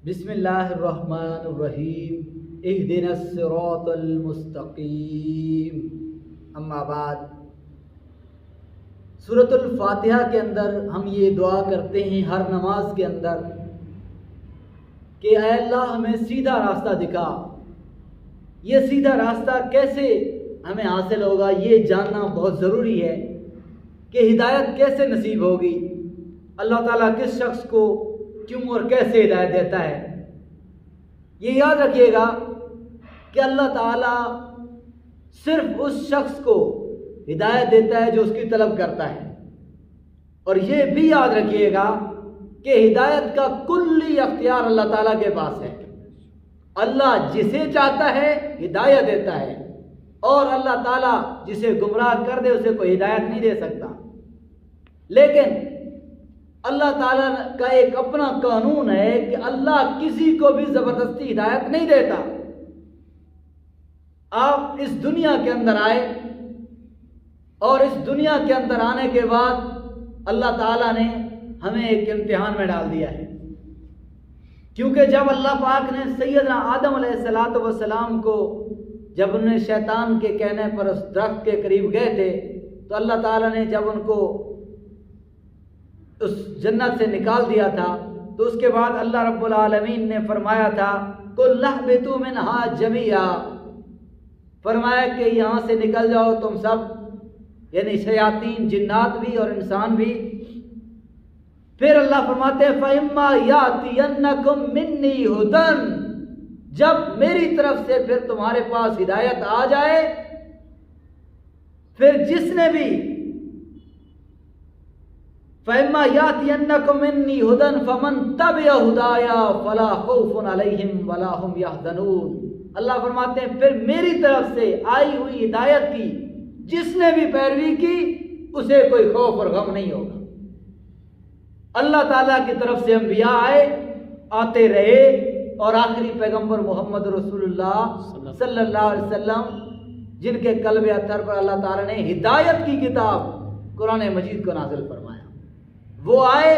بسم اللہ الرحمن الرحیم اہدنا الصراط المستقیم اما بعد سورۃ الفاتحہ کے اندر ہم یہ دعا کرتے ہیں ہر نماز کے اندر کہ اے اللہ ہمیں سیدھا راستہ دکھا. یہ سیدھا راستہ کیسے ہمیں حاصل ہوگا یہ جاننا بہت ضروری ہے کہ ہدایت کیسے نصیب ہوگی. اللہ تعالیٰ کس شخص کو کیوں اور کیسے ہدایت دیتا ہے. یہ یاد رکھیے گا کہ اللہ تعالیٰ صرف اس شخص کو ہدایت دیتا ہے جو اس کی طلب کرتا ہے. اور یہ بھی یاد رکھیے گا کہ ہدایت کا کلی اختیار اللہ تعالیٰ کے پاس ہے. اللہ جسے چاہتا ہے ہدایت دیتا ہے اور اللہ تعالیٰ جسے گمراہ کر دے اسے کوئی ہدایت نہیں دے سکتا. لیکن اللہ تعالیٰ کا ایک اپنا قانون ہے کہ اللہ کسی کو بھی زبردستی ہدایت نہیں دیتا. آپ اس دنیا کے اندر آئے اور اس دنیا کے اندر آنے کے بعد اللہ تعالیٰ نے ہمیں ایک امتحان میں ڈال دیا ہے. کیونکہ جب اللہ پاک نے سیدنا آدم علیہ السلام کو جب انہوں نے شیطان کے کہنے پر اس درخت کے قریب گئے تھے تو اللہ تعالیٰ نے جب ان کو اس جنت سے نکال دیا تھا تو اس کے بعد اللہ رب العالمین نے فرمایا تھا قُلْ اهْبِطُوا مِنْهَا جَمِيعًا، فرمایا کہ یہاں سے نکل جاؤ تم سب، یعنی شیاطین جنات بھی اور انسان بھی. پھر اللہ فرماتے ہیں فَإِمَّا يَأْتِيَنَّكُم مِّنِّي هُدًى، جب میری طرف سے پھر تمہارے پاس ہدایت آ جائے، پھر جس نے بھی فَإِمَّا يَأْتِيَنَّكُم مِّنِّي هُدًى فَمَن تَبِعَ هُدَايَا فَلَا خَوْفٌ عَلَيْهِمْ وَلَا هُمْ يَحْزَنُونَ. اللہ فرماتے ہیں پھر میری طرف سے آئی ہوئی ہدایت کی جس نے بھی پیروی کی اسے کوئی خوف اور غم نہیں ہوگا. اللہ تعالیٰ کی طرف سے انبیاء آئے، آتے رہے، اور آخری پیغمبر محمد رسول اللہ صلی اللہ علیہ وسلم جن کے قلب اطہر پر اللہ تعالیٰ نے ہدایت کی کتاب قرآن مجید کو نازل فرمایا، وہ آئے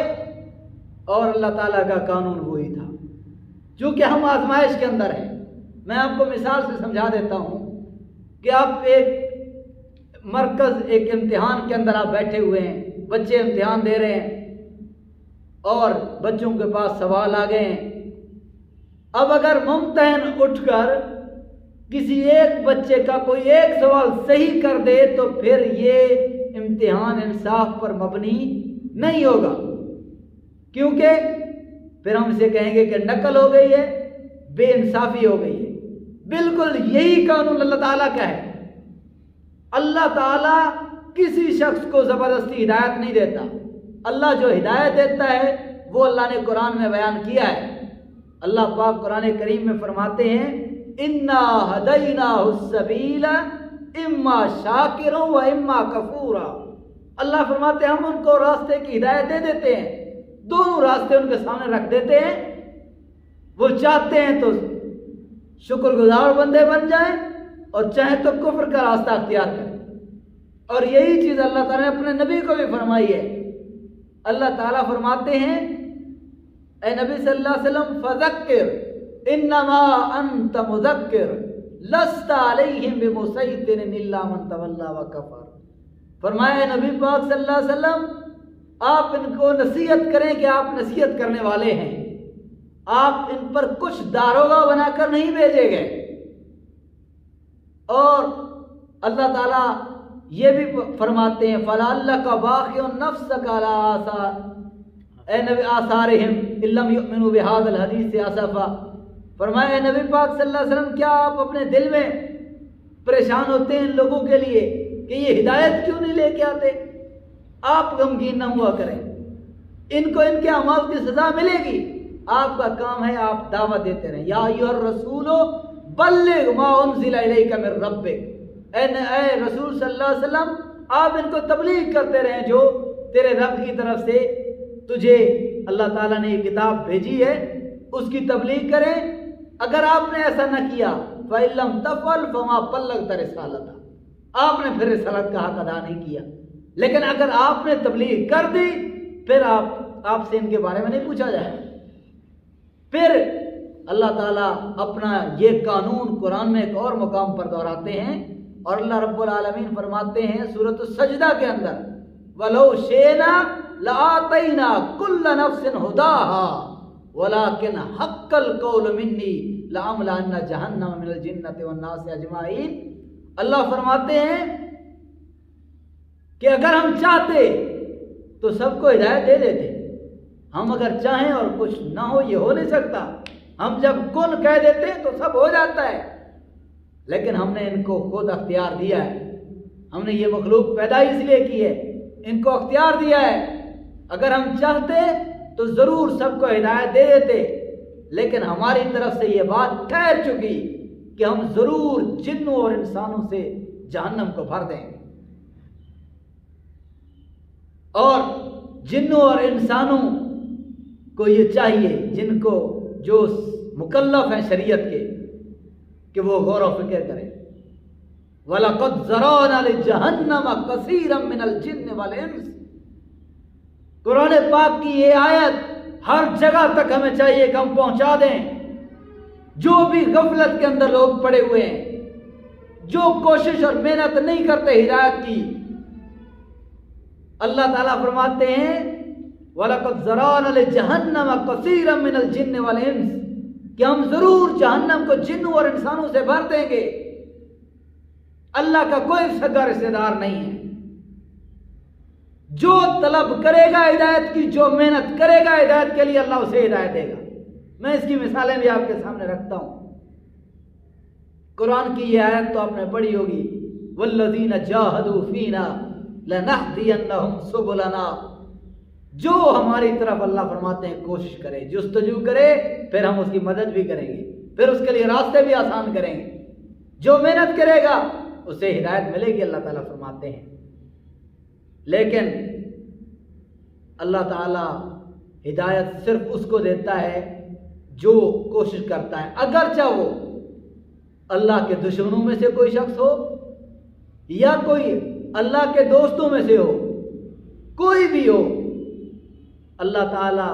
اور اللہ تعالیٰ کا قانون وہی تھا. چونکہ ہم آزمائش کے اندر ہیں، میں آپ کو مثال سے سمجھا دیتا ہوں کہ آپ ایک مرکز ایک امتحان کے اندر آپ بیٹھے ہوئے ہیں، بچے امتحان دے رہے ہیں اور بچوں کے پاس سوال آ گئے ہیں. اب اگر ممتحن اٹھ کر کسی ایک بچے کا کوئی ایک سوال صحیح کر دے تو پھر یہ امتحان انصاف پر مبنی نہیں ہوگا، کیونکہ پھر ہم اسے کہیں گے کہ نقل ہو گئی ہے، بے انصافی ہو گئی ہے. بالکل یہی قانون اللہ تعالیٰ کا ہے. اللہ تعالیٰ کسی شخص کو زبردستی ہدایت نہیں دیتا. اللہ جو ہدایت دیتا ہے وہ اللہ نے قرآن میں بیان کیا ہے. اللہ پاک قرآن کریم میں فرماتے ہیں اِنَّا هَدَيْنَاهُ السَّبِيلَ إِمَّا شَاكِرًا وَإِمَّا كَفُورًا. اللہ فرماتے ہیں ہم ان کو راستے کی ہدایت دے دیتے ہیں، دونوں راستے ان کے سامنے رکھ دیتے ہیں. وہ چاہتے ہیں تو شکر گزار بندے بن جائیں اور چاہیں تو کفر کا راستہ اختیار کریں. اور یہی چیز اللہ تعالیٰ نے اپنے نبی کو بھی فرمائی ہے. اللہ تعالیٰ فرماتے ہیں اے نبی صلی اللہ علیہ وسلم فذکر انما انت مذکر لست علیہم بمسیطر الا من تولی وکفر. فرمایا نبی پاک صلی اللہ علیہ وسلم آپ ان کو نصیحت کریں کہ آپ نصیحت کرنے والے ہیں، آپ ان پر کچھ داروغہ بنا کر نہیں بھیجے گئے. اور اللہ تعالیٰ یہ بھی فرماتے ہیں فَلَعَلَّكَ بَاخِعٌ نَفْسَكَ عَلَىٰ آثَارِهِمْ اے نبی آثارِهِمْ إِن لَّمْ يُؤْمِنُوا بِهَٰذَا الْحَدِيثِ أَسَفًا. فرمایا اے نبی پاک صلی اللہ علیہ وسلم کیا آپ اپنے دل میں پریشان ہوتے ہیں ان لوگوں کے لیے کہ یہ ہدایت کیوں نہیں لے کے آتے؟ آپ غمگین نہ ہوا کریں، ان کو ان کے اعمال کی سزا ملے گی. آپ کا کام ہے آپ دعوت دیتے رہیں. یا ایھا الرسول بلغ ما انزل الیک من ربک، اے رسول صلی اللہ علیہ وسلم آپ ان کو تبلیغ کرتے رہیں جو تیرے رب کی طرف سے تجھے اللہ تعالیٰ نے یہ کتاب بھیجی ہے اس کی تبلیغ کریں. اگر آپ نے ایسا نہ کیا فَإِن لَّمْ تَفْعَلْ فَمَا بَلَّغْتَ رِسَالَتَهُ، آپ نے پھر رسالت کا حق ادا نہیں کیا. لیکن اگر آپ نے تبلیغ کر دی پھر آپ سے ان کے بارے میں نہیں پوچھا جائے. پھر اللہ تعالیٰ اپنا یہ قانون قرآن میں ایک اور مقام پر دہراتے ہیں، اور اللہ رب العالمین فرماتے ہیں سورۃ السجدہ کے اندر وَلَوْ شِئْنَا لَآتَيْنَا كُلَّ نَفْسٍ هُدَاهَا وَلَكِنْ حَقَّ الْقَوْلُ مِنِّي لَأَمْلَأَنَّ جَهَنَّمَ مِنَ الْجِنَّةِ وَالنَّاسِ أَجْمَعِينَ۔ اللہ فرماتے ہیں کہ اگر ہم چاہتے تو سب کو ہدایت دے دیتے، ہم اگر چاہیں اور کچھ نہ ہو، یہ ہو نہیں سکتا، ہم جب کن کہہ دیتے ہیں تو سب ہو جاتا ہے، لیکن ہم نے ان کو خود اختیار دیا ہے، ہم نے یہ مخلوق پیدا اس لیے کی ہے، ان کو اختیار دیا ہے، اگر ہم چاہتے تو ضرور سب کو ہدایت دے دیتے، لیکن ہماری طرف سے یہ بات ٹھہر چکی کہ ہم ضرور جنوں اور انسانوں سے جہنم کو بھر دیں گے، اور جنوں اور انسانوں کو یہ چاہیے جن کو جو مکلف ہیں شریعت کے کہ وہ غور و فکر کریں۔ وَلَقَدْ ذَرَأْنَا لِجَهَنَّمَ كَثِيرًا مِنَ الْجِنِّ وَالْإِنسِ۔ قرآن پاک کی یہ آیت ہر جگہ تک ہمیں چاہیے کہ ہم پہنچا دیں، جو بھی غفلت کے اندر لوگ پڑے ہوئے ہیں، جو کوشش اور محنت نہیں کرتے ہدایت کی، اللہ تعالیٰ فرماتے ہیں وَلَقَدْ ذَرَأْنَا لِجَهَنَّمَ كَثِيرًا مِنَ الْجِنِّ وَالْإِنسِ، کہ ہم ضرور جہنم کو جنوں اور انسانوں سے بھر دیں گے۔ اللہ کا کوئی سگا رشتہ دار نہیں ہے، جو طلب کرے گا ہدایت کی، جو محنت کرے گا ہدایت کے لیے، اللہ اسے ہدایت دے گا۔ میں اس کی مثالیں بھی آپ کے سامنے رکھتا ہوں۔ قرآن کی یہ آیت تو آپ نے پڑھی ہوگی وَالَّذِينَ جَاهَدُوا فِينَا لَنَهْدِيَنَّهُمْ سُبُلَنَا، جو ہماری طرف اللہ فرماتے ہیں کوشش کرے، جستجو کرے، پھر ہم اس کی مدد بھی کریں گے، پھر اس کے لیے راستے بھی آسان کریں گے، جو محنت کرے گا اسے ہدایت ملے گی، اللہ تعالیٰ فرماتے ہیں۔ لیکن اللہ تعالیٰ ہدایت صرف اس کو دیتا ہے جو کوشش کرتا ہے، اگرچہ وہ اللہ کے دشمنوں میں سے کوئی شخص ہو یا کوئی اللہ کے دوستوں میں سے ہو، کوئی بھی ہو، اللہ تعالیٰ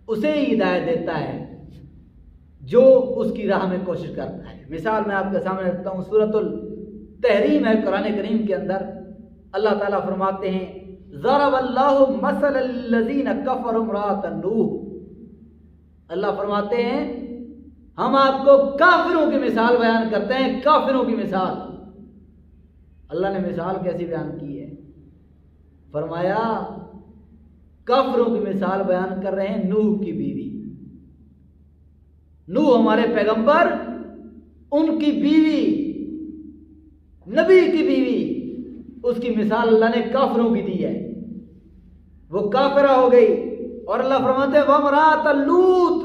اسے ہی ہدایت دیتا ہے جو اس کی راہ میں کوشش کرتا ہے۔ مثال میں آپ کے سامنے رکھتا ہوں، سورۃ التحریم ہے قرآن کریم کے اندر، اللہ تعالیٰ فرماتے ہیں ضرب اللہ مثلا للذین کفروا امرأۃ نوح، اللہ فرماتے ہیں ہم آپ کو کافروں کی مثال بیان کرتے ہیں، کافروں کی مثال۔ اللہ نے مثال کیسی بیان کی ہے؟ فرمایا کافروں کی مثال بیان کر رہے ہیں نوح کی بیوی، نوح ہمارے پیغمبر، ان کی بیوی، نبی کی بیوی، اس کی مثال اللہ نے کافروں کی دی ہے، وہ کافرہ ہو گئی، اور اللہ فرماتے ہیں وَامْرَأَتَ لُوط،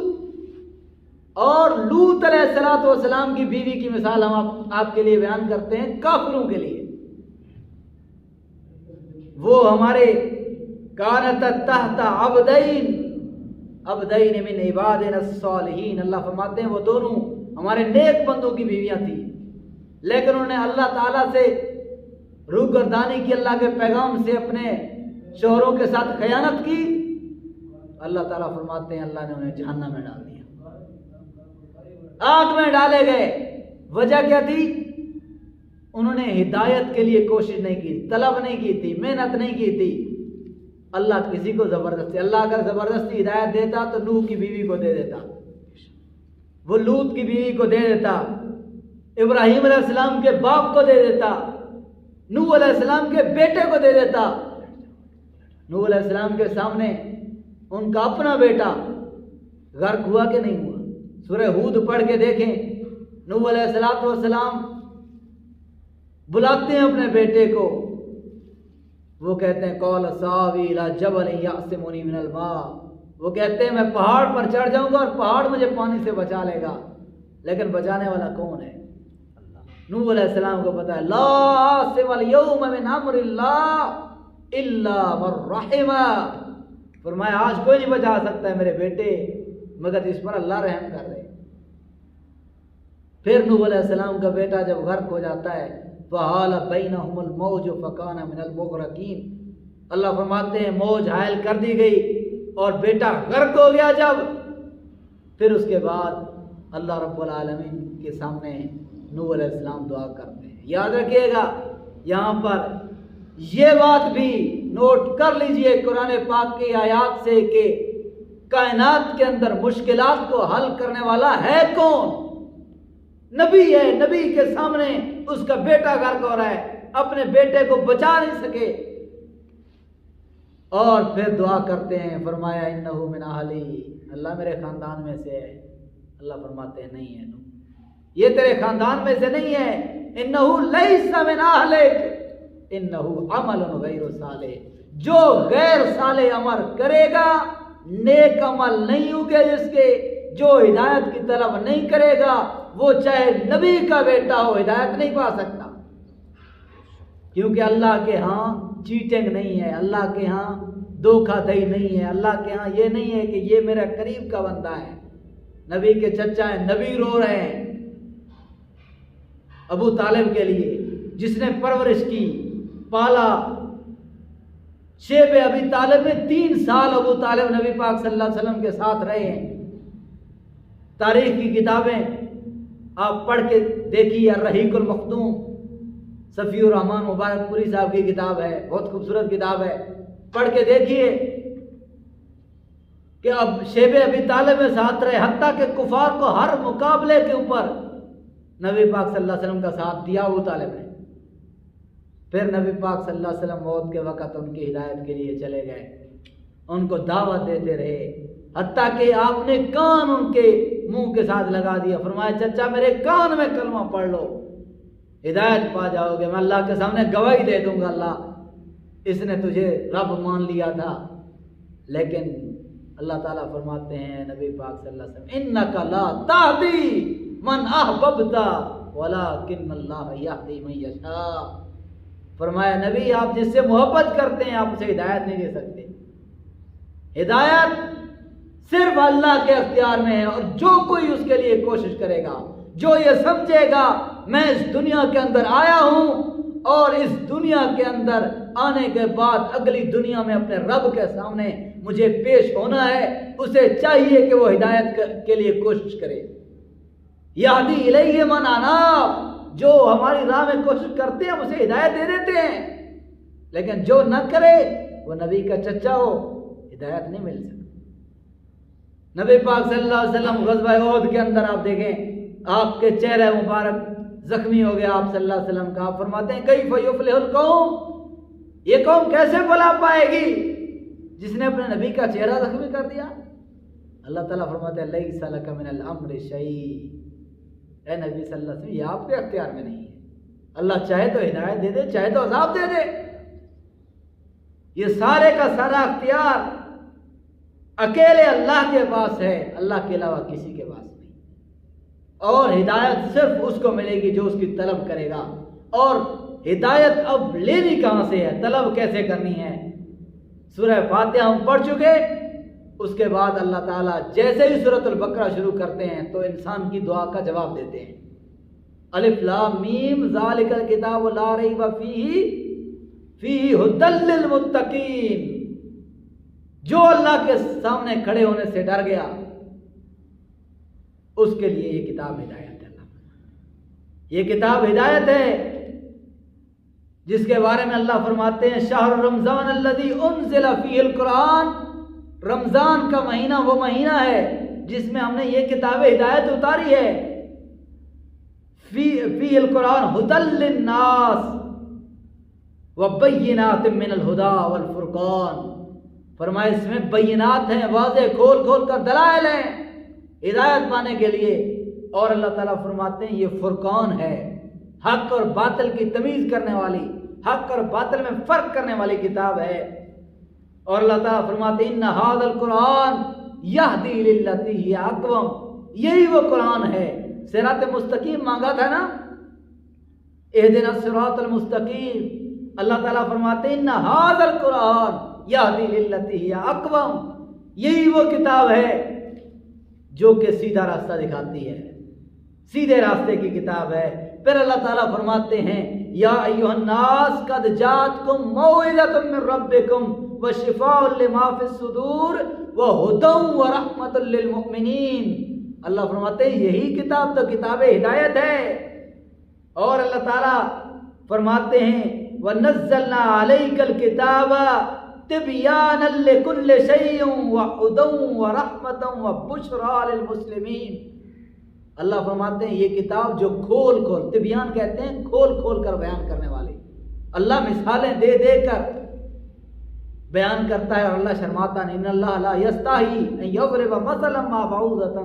اور لوط علیہ السلام کی بیوی کی مثال ہم آپ کے لیے بیان کرتے ہیں کافروں کے لیے، وہ ہمارے کانت تحت عبدین من عبادنا الصالحین، اللہ فرماتے ہیں وہ دونوں ہمارے نیک بندوں کی بیویاں تھیں، لیکن انہوں نے اللہ تعالیٰ سے روگردانی کی، اللہ کے پیغام سے اپنے شوہروں کے ساتھ خیانت کی، اللہ تعالیٰ فرماتے ہیں اللہ نے انہیں جہنم میں ڈال دیا، آگ میں ڈالے گئے۔ وجہ کیا تھی؟ انہوں نے ہدایت کے لیے کوشش نہیں کی، طلب نہیں کی تھی، محنت نہیں کی تھی۔ اللہ کسی کو زبردستی، اللہ اگر زبردستی ہدایت دیتا تو نوح کی بیوی کو دے دیتا، وہ لوط کی بیوی کو دے دیتا، ابراہیم علیہ السلام کے باپ کو دے دیتا، نوح علیہ السلام کے بیٹے کو دے دیتا۔ نوح علیہ السلام کے سامنے ان کا اپنا بیٹا غرق ہوا کہ نہیں ہوا؟ سورہ ہود پڑھ کے دیکھیں، نوح علیہ السلام بلاتے ہیں اپنے بیٹے کو، وہ کہتے ہیں قال ساوی الی جبل یعصمنی من الماء، وہ کہتے ہیں میں پہاڑ پر چڑھ جاؤں گا اور پہاڑ مجھے پانی سے بچا لے گا، لیکن بچانے والا کون ہے؟ نوح علیہ السلام کو پتا ہے لا عاصم اليوم من امر اللہ الا من رحم، فرمایا آج کوئی نہیں بچا سکتا ہے میرے بیٹے مگر جس پر اللہ رحم کر دے۔ پھر نوح علیہ السلام کا بیٹا جب غرق ہو جاتا ہے فحال بینہم الموج فکان من المغرقین، اللہ فرماتے ہیں موج حائل کر دی گئی اور بیٹا غرق ہو گیا جب پھر اس کے بعد اللہ رب العالمین کے سامنے نوح علیہ السلام دعا کرتے ہیں. یاد رکھیے گا یہاں پر یہ بات بھی نوٹ کر لیجئے قرآن پاک کی آیات سے کہ کائنات کے اندر مشکلات کو حل کرنے والا ہے کون؟ نبی ہے. نبی کے سامنے اس کا بیٹا غرق ہو رہا ہے, اپنے بیٹے کو بچا نہیں سکے, اور پھر دعا کرتے ہیں, فرمایا انہو من اہلی, اللہ میرے خاندان میں سے ہے. اللہ فرماتے ہیں نہیں ہے, یہ تیرے خاندان میں سے نہیں ہے. انہو لیس من اہلک انہو عمل غیر صالح, جو غیر صالح عمل کرے گا, نیک عمل نہیں ہوگے جس کے, جو ہدایت کی طرف نہیں کرے گا, وہ چاہے نبی کا بیٹا ہو ہدایت نہیں پا سکتا. کیونکہ اللہ کے ہاں چیٹنگ نہیں ہے, اللہ کے ہاں دھوکہ دہی نہیں ہے, اللہ کے ہاں یہ نہیں ہے کہ یہ میرا قریب کا بندہ ہے. نبی کے چچا ہیں, نبی رو رہے ہیں ابو طالب کے لیے, جس نے پرورش کی, پالا. شیب ابی طالب میں 3 سال ابو طالب نبی پاک صلی اللہ علیہ وسلم کے ساتھ رہے ہیں. تاریخ کی کتابیں آپ پڑھ کے دیکھیے, الرحیق المختوم, صفی الرحمان مبارک پوری صاحب کی کتاب ہے, بہت خوبصورت کتاب ہے, پڑھ کے دیکھیے کہ اب شیب ابی طالب میں ساتھ رہے, حتیٰ کہ کفار کو ہر مقابلے کے اوپر نبی پاک صلی اللہ علیہ وسلم کا ساتھ دیا ابو طالب نے. پھر نبی پاک صلی اللہ علیہ وسلم موت کے وقت ان کی ہدایت کے لیے چلے گئے, ان کو دعوت دیتے رہے, حتیٰ کہ آپ نے کان ان کے منہ کے ساتھ لگا دیا. فرمایا چچا میرے کان میں کلمہ پڑھ لو, ہدایت پا جاؤ گے. میں اللہ کے سامنے گواہی دے دوں گا, اللہ اس نے تجھے رب مان لیا تھا. لیکن اللہ تعالیٰ فرماتے ہیں نبی پاک صلی اللہ علیہ وسلم, انک لا تہدی من احببت ولکن اللہ یہدی من یشاء. فرمایا نبی آپ جس سے محبت کرتے ہیں آپ اسے ہدایت نہیں دے سکتے. ہدایت صرف اللہ کے اختیار میں ہے, اور جو کوئی اس کے لیے کوشش کرے گا, جو یہ سمجھے گا میں اس دنیا کے اندر آیا ہوں اور اس دنیا کے اندر آنے کے بعد اگلی دنیا میں اپنے رب کے سامنے مجھے پیش ہونا ہے, اسے چاہیے کہ وہ ہدایت کے لیے کوشش کرے. یہدی الیہ من اناب, جو ہماری راہ میں کوشش کرتے ہیں اسے ہدایت دے دیتے ہیں, لیکن جو نہ کرے وہ نبی کا چچا ہو ہدایت نہیں مل سکتی. نبی پاک صلی اللہ علیہ وسلم غزوہ احد کے اندر آپ دیکھیں, آپ کے چہرے مبارک زخمی ہو گیا آپ صلی اللہ علیہ وسلم کا. آپ فرماتے ہیں کیف یفلح القوم, یہ قوم کیسے فلاح پائے گی جس نے اپنے نبی کا چہرہ زخمی کر دیا. اللہ تعالیٰ فرماتے ہیں لیس لک من الامر شیء, اے نبی صلی اللہ علیہ وسلم یہ آپ کے اختیار میں نہیں ہے. اللہ چاہے تو ہدایت دے دے, چاہے تو عذاب دے دے. یہ سارے کا سارا اختیار اکیلے اللہ کے پاس ہے, اللہ کے علاوہ کسی کے پاس نہیں. اور ہدایت صرف اس کو ملے گی جو اس کی طلب کرے گا. اور ہدایت اب لینی کہاں سے ہے, طلب کیسے کرنی ہے؟ سورہ فاتحہ ہم پڑھ چکے, اس کے بعد اللہ تعالیٰ جیسے ہی سورۃ البقرہ شروع کرتے ہیں تو انسان کی دعا کا جواب دیتے ہیں. الف لام میم ذالک الکتاب لا ریب فیہ ھدی للمتقین. جو اللہ کے سامنے کھڑے ہونے سے ڈر گیا اس کے لیے یہ کتاب ہدایت ہے. یہ کتاب ہدایت ہے جس کے بارے میں اللہ فرماتے ہیں شہر رمضان الذی انزل فیہ القرآن, رمضان کا مہینہ وہ مہینہ ہے جس میں ہم نے یہ کتاب ہدایت اتاری ہے. فیہ القرآن ھدی للناس وبینات من الہدی والفرقان. فرمایا اس میں بینات ہیں, واضح کھول کھول کر دلائل ہیں ہدایت پانے کے لیے. اور اللہ تعالیٰ فرماتے ہیں یہ فرقان ہے, حق اور باطل کی تمیز کرنے والی, حق اور باطل میں فرق کرنے والی کتاب ہے. اور اللہ تعالیٰ فرماتے ہیں ان ھذا القرآن یہدی للتی ہی اقوم, یہی وہ قرآن ہے. صراط مستقیم مانگا تھا نا, اہدنا الصراط المستقیم. اللہ تعالیٰ فرماتے ہیں ان ھذا القرآن یہدی للتی ہی اقوم, یہی وہ کتاب ہے جو کہ سیدھا راستہ دکھاتی ہے, سیدھے راستے کی کتاب ہے. پھر اللہ تعالیٰ فرماتے ہیں یا ایھا الناس قد جاءتکم موعظۃ من ربکم وشفاء لما فی الصدور وہدی ورحمۃ للمؤمنین۔ اللہ فرماتے ہیں یہی کتاب تو کتاب ہدایت ہے، اور اللہ تعالیٰ فرماتے ہیں وَنَزَّلْنَا عَلَيْكَ الْكِتَابَ تِبْيَانًا لِكُلِّ شَيْءٍ وَهُدًى وَرَحْمَةً وَبُشْرَىٰ لِلْمُسْلِمِينَ۔ اللہ فرماتے ہیں یہ کتاب جو کھول کھول، تبیان کہتے ہیں کھول کھول کر بیان کرنے والی، اللہ مثالیں دے دے کر بیان کرتا ہے، اور اللہ شرماتا نہیں، ان اللہ لا یستحی ان یضرب مثلا ما بعوضۃ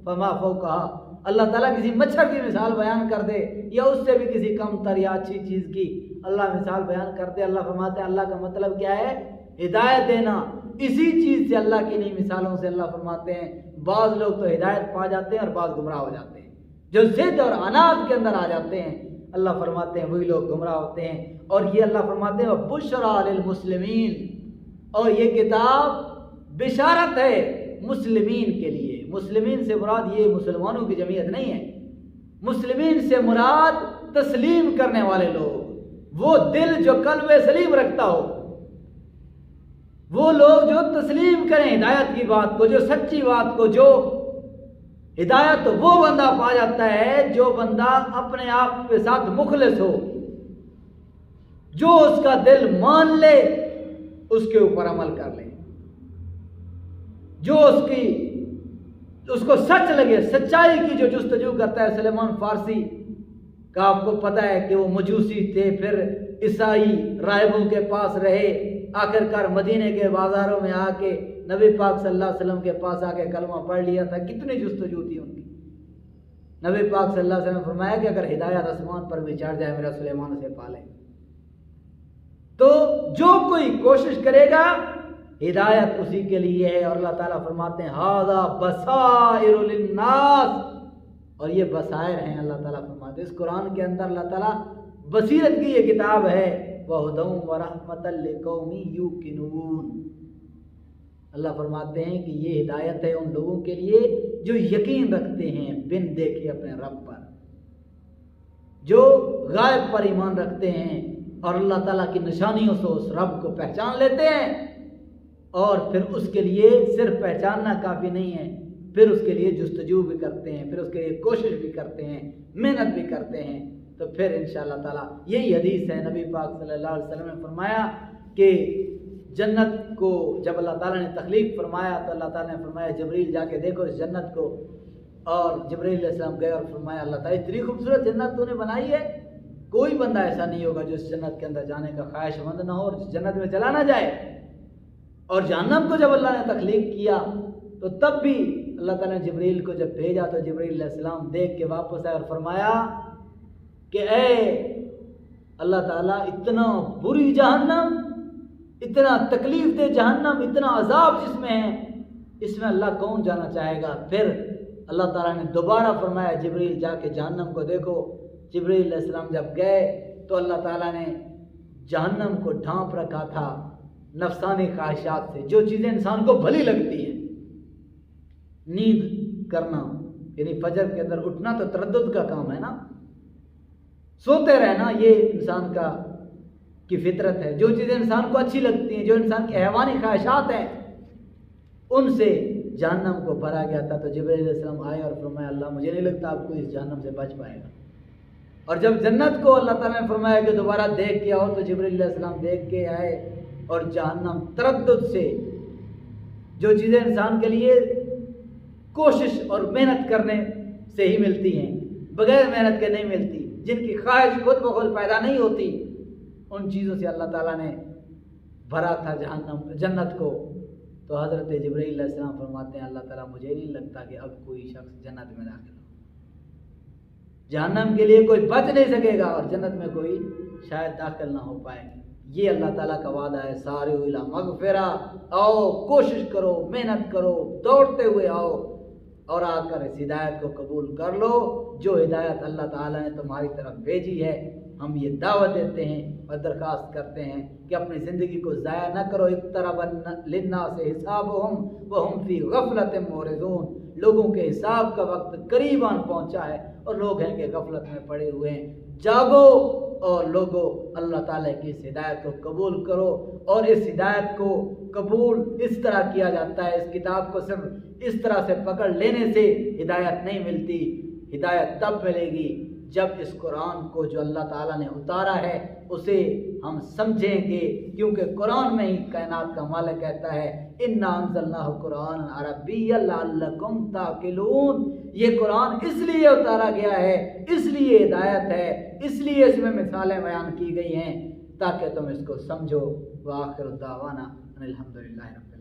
فما فوقها۔ اللہ تعالیٰ کسی مچھر کی مثال بیان کر دے یا اس سے بھی کسی کم تر یا اچھی چیز کی اللہ مثال بیان کر دے، اللہ فرماتے ہیں اللہ کا مطلب کیا ہے؟ ہدایت دینا۔ اسی چیز سے اللہ کی نہیں مثالوں سے اللہ فرماتے ہیں بعض لوگ تو ہدایت پا جاتے ہیں اور بعض گمراہ ہو جاتے ہیں، جو ضد اور عناد کے اندر آ جاتے ہیں اللہ فرماتے ہیں وہی لوگ گمراہ ہوتے ہیں۔ اور یہ اللہ فرماتے ہیں بشریٰ للمسلمین، اور یہ کتاب بشارت ہے مسلمین کے لیے۔ مسلمین سے مراد یہ مسلمانوں کی جمعیت نہیں ہے، مسلمین سے مراد تسلیم کرنے والے لوگ، وہ دل جو قلب سلیم رکھتا ہو، وہ لوگ جو تسلیم کریں ہدایت کی بات کو، جو سچی بات کو، جو ہدایت وہ بندہ پا جاتا ہے جو بندہ اپنے آپ کے ساتھ مخلص ہو، جو اس کا دل مان لے اس کے اوپر عمل کر لے، جو اس کو سچ لگے، سچائی کی جو جستجو کرتا ہے۔ سلیمان فارسی کا آپ کو پتہ ہے کہ وہ مجوسی تھے، پھر عیسائی راہبوں کے پاس رہے، آخر کار مدینے کے بازاروں میں آ کے نبی پاک صلی اللہ علیہ وسلم کے پاس آ کے کلمہ پڑھ لیا تھا۔ کتنی جستجو تھی ان کی۔ نبی پاک صلی اللہ علیہ وسلم نے فرمایا کہ اگر ہدایت آسمان پر بھی چڑھ جائے میرا سلیمان اسے پالے۔ تو جو کوئی کوشش کرے گا ہدایت اسی کے لیے ہے، اور اللہ تعالیٰ فرماتے ہیں ھذا بصائر للناس، اور یہ بصائر ہیں اللہ تعالیٰ فرماتے ہیں۔ اس قرآن کے اندر اللہ تعالیٰ بصیرت کی یہ کتاب ہے، وَھُدًى وَرَحْمَةً لِقَوْمٍ يُوقِنُونَ۔ اللہ فرماتے ہیں کہ یہ ہدایت ہے ان لوگوں کے لیے جو یقین رکھتے ہیں بن دیکھے اپنے رب پر، جو غائب پر ایمان رکھتے ہیں اور اللہ تعالیٰ کی نشانیوں سے اس رب کو پہچان لیتے ہیں، اور پھر اس کے لیے صرف پہچاننا کافی نہیں ہے، پھر اس کے لیے جستجو بھی کرتے ہیں، پھر اس کے لیے کوشش بھی کرتے ہیں، محنت بھی کرتے ہیں، تو پھر انشاءاللہ تعالیٰ یہی حدیث ہے۔ نبی پاک صلی اللہ علیہ وسلم نے فرمایا کہ جنت کو جب اللہ تعالیٰ نے تخلیق فرمایا تو اللہ تعالیٰ نے فرمایا جبریل جا کے دیکھو اس جنت کو، اور جبریل علیہ السلام گئے اور فرمایا اللہ تعالیٰ اتنی خوبصورت جنت تو نے بنائی ہے، کوئی بندہ ایسا نہیں ہوگا جو اس جنت کے اندر جانے کا خواہش مند نہ ہو اور اس جنت میں چلا نہ جائے۔ اور جہنم کو جب اللہ نے تخلیق کیا تو تب بھی اللہ تعالیٰ نے جبریل کو جب بھیجا تو جبریل علیہ السلام دیکھ کے واپس آئے اور فرمایا کہ اے اللہ تعالیٰ اتنا بری جہنم، اتنا تکلیف دہ جہنم، اتنا عذاب جس میں ہے، اس میں اللہ کون جانا چاہے گا؟ پھر اللہ تعالیٰ نے دوبارہ فرمایا جبریل جا کے جہنم کو دیکھو۔ جبریل علیہ السلام جب گئے تو اللہ تعالیٰ نے جہنم کو ڈھانپ رکھا تھا نفسانی خواہشات سے، جو چیزیں انسان کو بھلی لگتی ہیں۔ نیند کرنا یعنی فجر کے اندر اٹھنا تو تردد کا کام ہے نا، سوتے رہنا یہ انسان کی فطرت ہے۔ جو چیزیں انسان کو اچھی لگتی ہیں، جو انسان کی حیوانی خواہشات ہیں، ان سے جہنم کو بھرا گیا تھا۔ تو جبریل علیہ السلام آئے اور فرمایا اللہ مجھے نہیں لگتا آپ کو اس جہنم سے بچ پائے گا۔ اور جب جنت کو اللہ تعالیٰ نے فرمایا کہ دوبارہ دیکھ کے آؤ تو جبریل علیہ السلام دیکھ کے آئے، اور جہنم تردد سے، جو چیزیں انسان کے لیے کوشش اور محنت کرنے سے ہی ملتی ہیں، بغیر محنت کے نہیں ملتی، جن کی خواہش خود بخود پیدا نہیں ہوتی، ان چیزوں سے اللہ تعالیٰ نے بھرا تھا جنت کو۔ تو حضرت جبرائیل علیہ السلام فرماتے ہیں اللہ تعالیٰ مجھے نہیں لگتا کہ اب کوئی شخص جنت میں داخل ہو، جہنم کے لیے کوئی بچ نہیں سکے گا اور جنت میں کوئی شاید داخل نہ ہو پائے۔ یہ اللہ تعالیٰ کا وعدہ ہے، سارعوا الی مغفرہ، آؤ کوشش کرو، محنت کرو، دوڑتے ہوئے آؤ اور آ کر اس ہدایت کو قبول کر لو جو ہدایت اللہ تعالیٰ نے تمہاری طرف بھیجی ہے۔ ہم یہ دعوت دیتے ہیں اور درخواست کرتے ہیں کہ اپنی زندگی کو ضائع نہ کرو۔ اقترب للناس حسابهم وهم فی غفلۃ معرضون، لوگوں کے حساب کا وقت قریب آن پہنچا ہے اور لوگ ہیں کہ غفلت میں پڑے ہوئے ہیں۔ جاگو اور لوگوں اللہ تعالیٰ کی اس ہدایت کو قبول کرو. اور اس ہدایت کو قبول اس طرح کیا جاتا ہے، اس کتاب کو صرف اس طرح سے پکڑ لینے سے ہدایت نہیں ملتی. ہدایت تب ملے گی جب اس قرآن کو جو اللہ تعالیٰ نے اتارا ہے اسے ہم سمجھیں گے، کیونکہ قرآن میں ہی کائنات کا مالک کہتا ہے اِنَّا أَنزَلْنَاهُ قُرْآنًا عَرَبِيًّا لَعَلَّكُمْ تَعْقِلُونَ. یہ قرآن اس لیے اتارا گیا ہے، اس لیے ہدایت ہے، اس لیے اس میں مثالیں بیان کی گئی ہیں تاکہ تم اس کو سمجھو. وآخر دعوانا ان الحمد للہ رب